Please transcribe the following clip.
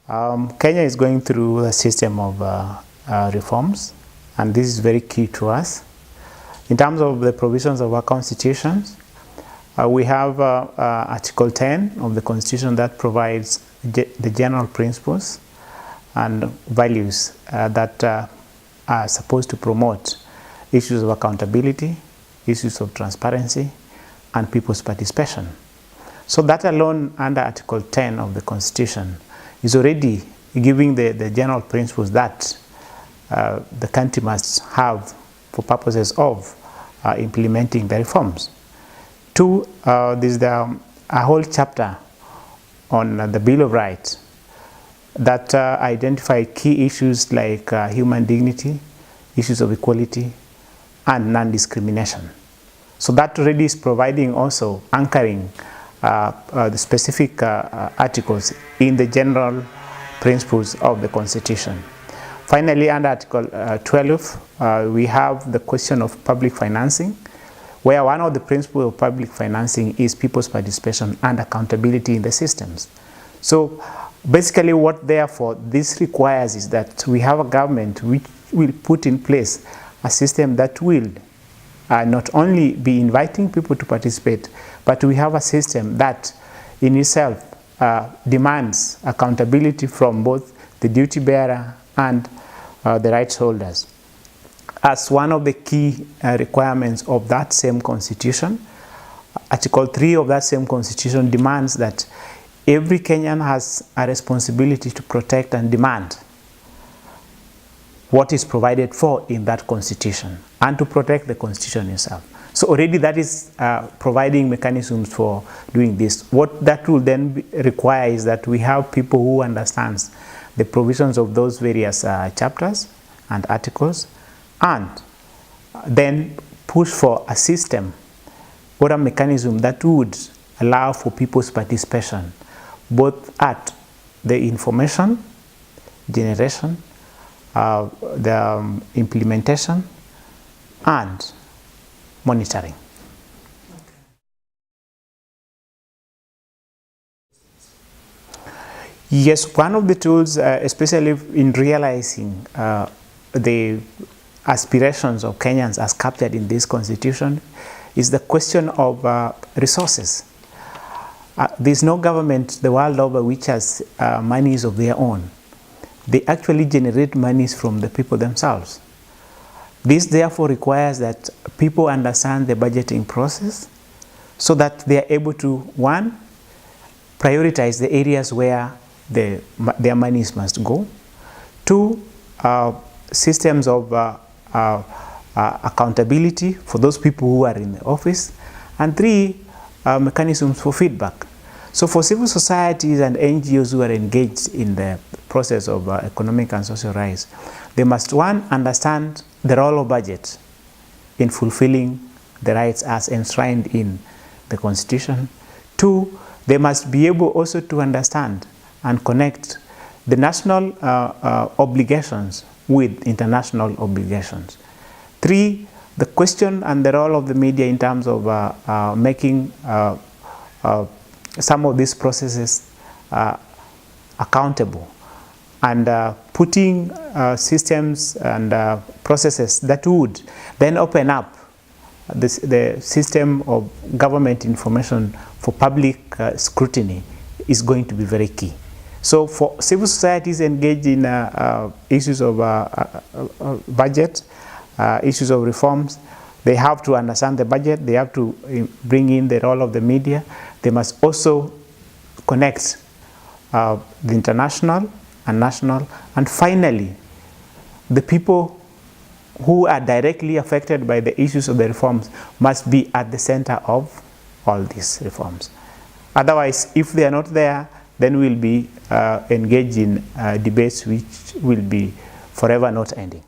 Kenya is going through a system of reforms, and this is very key to us. In terms of the provisions of our constitution, we have Article 10 of the Constitution that provides the general principles and values that are supposed to promote issues of accountability, issues of transparency, and people's participation. So that alone, under Article 10 of the Constitution, is already giving the general principles that the country must have for purposes of implementing the reforms. Two, there's a whole chapter on the Bill of Rights that identify key issues like human dignity, issues of equality, and non-discrimination. So that already is providing also anchoring the specific articles in the general principles of the Constitution. Finally, under Article 12, we have the question of public financing, where one of the principles of public financing is people's participation and accountability in the systems. So basically what therefore this requires is that we have a government which will put in place a system that will not only be inviting people to participate, but we have a system that in itself demands accountability from both the duty bearer and the rights holders. As one of the key requirements of that same constitution, Article 3 of that same constitution demands that every Kenyan has a responsibility to protect and demand what is provided for in that constitution and to protect the constitution itself. So already that is providing mechanisms for doing this. What that will then require is that we have people who understand the provisions of those various chapters and articles, and then push for a system or a mechanism that would allow for people's participation, both at the information generation, the implementation, and monitoring. Yes, one of the tools, especially in realizing the aspirations of Kenyans as captured in this constitution, is the question of resources. There's no government the world over which has monies of their own. They actually generate monies from the people themselves. This therefore requires that people understand the budgeting process so that they are able to, one, prioritize the areas where their monies must go. Two, systems of accountability for those people who are in the office. And three, mechanisms for feedback. So for civil societies and NGOs who are engaged in the process of economic and social rights, they must, one, understand the role of budget in fulfilling the rights as enshrined in the Constitution. Two, they must be able also to understand and connect the national obligations with international obligations. Three, the question and the role of the media in terms of making some of these processes accountable, and putting systems and processes that would then open up the system of government information for public scrutiny is going to be very key. So for civil societies engaged in issues of budget, issues of reforms, they have to understand the budget, they have to bring in the role of the media, they must also connect the international and national, and finally, the people who are directly affected by the issues of the reforms must be at the center of all these reforms. Otherwise, if they are not there, then we'll be engaged in debates which will be forever not ending.